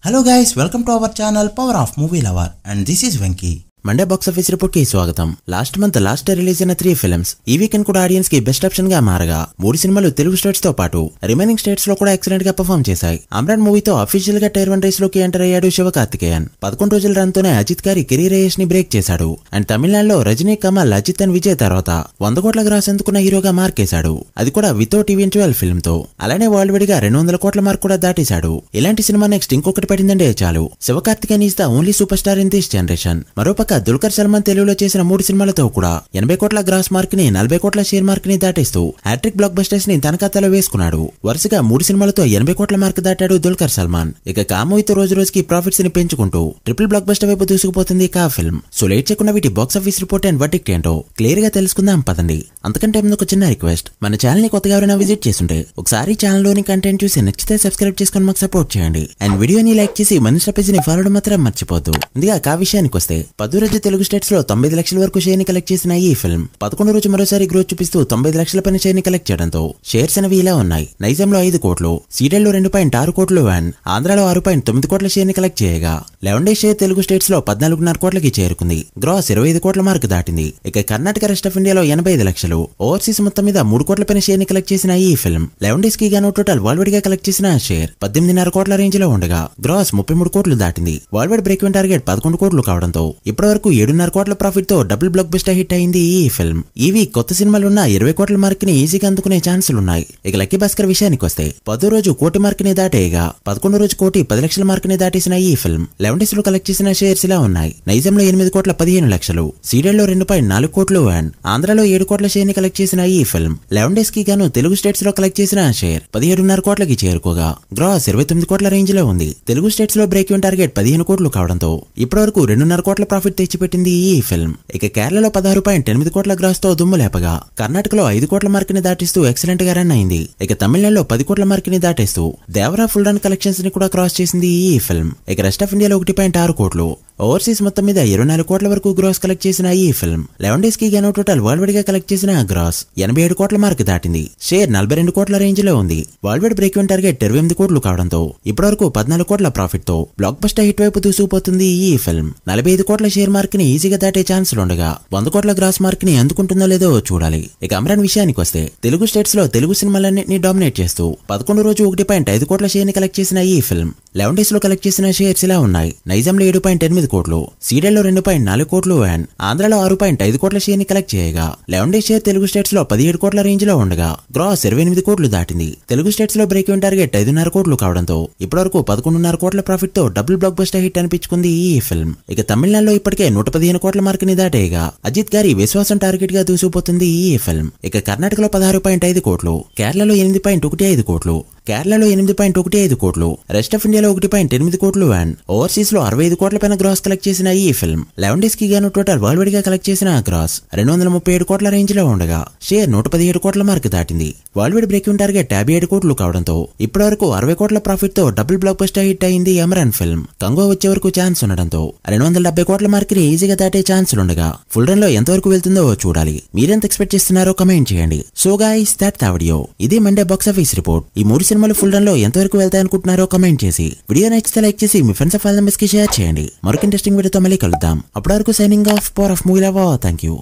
Hello guys, welcome to our channel Power of Movie Lover and this is Venki. Monday box office report కి స్వాగతం. Last month release అయిన 3 films ఈ weekend కూడా audience కి best option గా మారగా 3 సినిమాలు Telugu states తో పాటు రిమైనింగ్ స్టేట్స్ లో కూడా ఎక్సలెంట్ గా పర్ఫార్మ్ చేశాయి. అమ్రాన్ మూవీతో అఫీషియల్ గా టైర్ 1 రేస్ లోకి ఎంటర్ అయ్యాడు శివకార్తికేయన్. 11 రోజుల రన్ తోనే అజిత్ గారి కెరీర్ రేస్ ని బ్రేక్ చేశాడు. అండ్ తమిళనాడులో రజనీ, కమల్, అజిత్ అండ్ విజయ్ తర్వాత 100 కోట్ల గ్రాస్ అందుకున్న హీరోగా మార్కేశాడు. అది కూడా వితౌట్ ఈవెన్ 12 ఫిల్మ్ తో. అలానే వరల్డ్ వైడ్ గా 200 కోట్ల మార్క్ కూడా దాటేశాడు. ఇలాంటి సినిమా నెక్స్ట్ ఇంకొకటి పడిందంటే చాలు. Sivakarthikeyan is the only super star in this generation. మరోపక్క దుల్కర్ సల్మాన్ తెలుగులో చేసిన 3 సినిమాలతో కూడా 80 కోట్ల గ్రాస్ మార్క్ ని 40 కోట్ల షేర్ మార్క్ ని దాటేస్తూ హ్యాట్రిక్ బ్లాక్ బస్టర్స్ ని తన ఖాతాలో వేసుకున్నాడు. వరుసగా 3 సినిమాలతో 80 కోట్ల మార్క్ దాటాడు దుల్కర్ సల్మాన్. ఇక కామూవీతో రోజు రోజుకి ప్రాఫిట్స్ ని పెంచుకుంటూ ట్రిపుల్ బ్లాక్ బస్టర్ వైపు దూసుకుపోతుంది కా ఫిల్మ్. సో లేట్ చేయకుండా వీటి box office report and verdict ఏంటో క్లియర్ గా తెలుసుకుందాం పదండి. అంతకంటే ముందు ఒక చిన్న రిక్వెస్ట్, మన ఛానల్ ని కొత్తగా ఎవరైనా విజిట్ చేస్తుంటే ఒకసారి ఛానల్ లోని కంటెంట్ చూసి నచ్చితే సబ్స్క్రైబ్ చేసుకుని మాకు సపోర్ట్ చేయండి. అండ్ వీడియోని లైక్ చేసి మన ఇన్స్టా పేజ్ ని ఫాలో మాత్రం మర్చిపోద్దు. ముందుగా కా విషయానికి వస్తే 10 రోజు తెలుగు స్టేట్స్ లో 95 లక్షల వరకు షేర్ ని కలెక్ట్ చేసిన ఈ ఫిల్మ్ 11 రోజు మరోసారి గ్రోత్ చూపిస్తూ 95 లక్షల పైన షేర్ ని కలెక్ట్ చేయడంతో షేర్స్ అనేవి ఇలా ఉన్నాయి. నైజాంలో 5 కోట్లు, సీడెల్లో 2.6 కోట్లు అండ్ ఆంధ్రాలో 6.9 కోట్ల షేర్ ని కలెక్ట్ చేయగా 11 డేస్ షేర్ తెలుగు స్టేట్స్ లో 14.5 కోట్లకి చేరుకుంది. గ్రాస్ 25 కోట్ల మార్క్ దాటింది. ఇక కర్ణాటక, రెస్ట్ ఆఫ్ ఇండియాలో 85 లక్షలు, ఓవర్సీస్ మొత్తం మీద 3 కోట్ల పైన షేర్ ని కలెక్ట్ చేసిన ఈ ఫిల్మ్ 11 డేస్ కి గాను టోటల్ వరల్డ్ వైడ్ గా కలెక్ట్ చేసిన షేర్ 18.5 కోట్ల రేంజ్ లో ఉండగా గ్రాస్ 33 కోట్లు దాటింది. World wide break even target 11 కోట్లు కావడంతో ఇప్పటి వరకు 7.5 కోట్ల ప్రాఫిట్ తో డబుల్ బ్లాక్ బస్టర్ హిట్ అయింది ఈ ఫిల్మ్. ఈ వీక్ కొత్త సినిమాలున్న 20 కోట్ల మార్క్ ని ఈజీగా అందుకునే ఛాన్సులున్నాయి. ఇక లక్కీ భాస్కర్ విషయానికి వస్తే 10 రోజు కోటి మార్క్ ని దాటేయగా 11 రోజు కోటి 10 లక్షల మార్క్ ని దాటేసిన ఈ ఫిల్మ్ 11 డేస్ లో కలెక్ట్ చేసిన షేర్స్ ఇలా ఉన్నాయి. నైజాంలో 8 కోట్ల 15 లక్షలు, సీడెల్లో 2.4 కోట్లు అండ్ ఆంధ్రాలో 7 కోట్ల షేర్ ని కలెక్ట్ చేసిన ఈ ఫిల్మ్ 11 డేస్ కి గాను తెలుగు స్టేట్స్ లో కలెక్ట్ చేసిన షేర్ 17.5 కోట్లకి చేరుకోగా గ్రాస్ 29 కోట్ల రేంజ్ లో ఉంది. తెలుగు స్టేట్స్ లో బ్రేక్ ఈవెన్ టార్గెట్ 15 కోట్లు కావడంతో ఇప్పటి వరకు 2.5 కోట్ల ప్రాఫిట్ తెచ్చిపెట్టింది ఈ ఫిల్మ్. ఇక కేరళలో 16.8 కోట్ల గ్రాస్ తో దుమ్ము లేపగా కర్ణాటకలో 5 కోట్ల మార్క్ ని దాటిస్తూ ఎక్సలెంట్ గా రన్ అయింది. ఇక తమిళనాడులో 10 కోట్ల మార్క్ ని దాటేస్తూ దేవరా ఫుల్ రన్ కలెక్షన్స్ ని కూడా క్రాస్ చేసింది ఈ ఫిల్మ్. ఇక రెస్ట్ ఆఫ్ ఇండియాలో 1.6 కోట్లు, ఓవర్సీస్ మొత్తం మీద 24 కోట్ల వరకు గ్రాస్ కలెక్ట్ చేసిన ఈ ఫిల్మ్ 11 డేస్ కి గాను టోటల్ వరల్డ్ వైడ్ గా కలెక్ట్ చేసిన గ్రాస్ 87 కోట్ల మార్క్ దాటింది. షేర్ 42 కోట్ల రేంజ్ లో ఉంది. World wide break even target 28 కోట్లు కావడంతో ఇప్పటి వరకు 14 కోట్ల ప్రాఫిట్ తో బ్లాక్ బస్టర్ హిట్ వైపు దూసుకుపోతుంది ఈ ఫిల్మ్. 45 కోట్ల షేర్ మార్క్ ని ఈజీగా దాటే ఛాన్సులు ఉండగా 100 కోట్ల గ్రాస్ మార్క్ ని అందుకుంటుందో లేదో చూడాలి. ఇక అమ్రాన్ విషయానికి వస్తే తెలుగు స్టేట్స్ లో తెలుగు సినిమాలన్నింటినీ డామినేట్ చేస్తూ 11 రోజు 1.5 కోట్ల షేర్ ని కలెక్ట్ చేసిన ఈ ఫిల్మ్ 11 డేస్ లో కలెక్ట్ చేసిన షేర్స్ ఇలా ఉన్నాయి. నైజాంలో 7.8 కోట్లు, సీడెల్లో 2.4 కోట్లు అండ్ ఆంధ్రాలో 6.5 కోట్ల షేర్ ని కలెక్ట్ చేయగా 11 డేస్ షేర్ తెలుగు స్టేట్స్ లో 17 కోట్ల రేంజ్ లో ఉండగా గ్రాస్ 28 కోట్లు దాటింది. తెలుగు స్టేట్స్ లో బ్రేక్ ఈవెన్ టార్గెట్ 5.5 కోట్లు కావడంతో ఇప్పటివరకు 11.5 కోట్ల ప్రాఫిట్ తో డబుల్ బ్లాక్ బస్టర్ హిట్ అనిపించుకుంది ఈ ఫిల్మ్. ఇక తమిళనాడులో ఇప్పటికే 115 కోట్ల మార్క్ ని దాటేయగా అజిత్ గారి విశ్వాసం టార్గెట్ గా దూసుకుపోతుంది ఈ ఫిల్మ్. ఇక కర్ణాటకలో 16.5 కోట్లు, కేరళలో 8.15 కోట్లు, కేరళలో 8.15 కోట్లు, రెస్ట్ ఆఫ్ ఇండియాలో 1.8 కోట్లు అండ్ ఓవర్సీస్ లో 65 కోట్ల పైన గ్రాస్ కలెక్ట్ చేసిన ఈ ఫిల్మ్ 11 డేస్ కి గాను టోటల్ వరల్డ్ వైడ్ గా కలెక్ట్ చేసిన గ్రాస్ 237 కోట్ల రేంజ్ లో ఉండగా షేర్ 117 కోట్ల మార్క్ దాటింది. World wide break even target 57 కోట్లు కావడంతో ఇప్పటి వరకు 60 కోట్ల ప్రాఫిట్ తో డబుల్ బ్లాక్ బస్టర్ హిట్ అయింది అమరాన్ ఫిల్మ్. కంగో వచ్చే వరకు ఛాన్స్ ఉండడంతో 270 కోట్ల మార్క్ ని ఈజీగా దాటే ఛాన్సులుండగా ఫుల్ రన్ లో ఎంతవరకు వెళ్తుందో చూడాలి. మీరెంత ఎక్స్పెక్ట్ చేస్తున్నారో కమెంట్ చేయండి. So guys that the video. ఇది మండే బాక్స్ ఆఫీస్ రిపోర్ట్. ఈ 3 సినిమాలు ఫుల్ రన్ లో ఎంతవరకు వెళ్తాయనుకుంటున్నారో కమెంట్ చేసి వీడియో నచ్చితే లైక్ చేసి మీ ఫ్రెండ్స్ ఫైల్ మెంబర్స్ కి షేర్ చేయండి. మరొక ఇంట్రెస్టింగ్ వీడియోతో మళ్ళీ కలుద్దాం. అప్పటి వరకు signing off, power of movie lover. Thank you.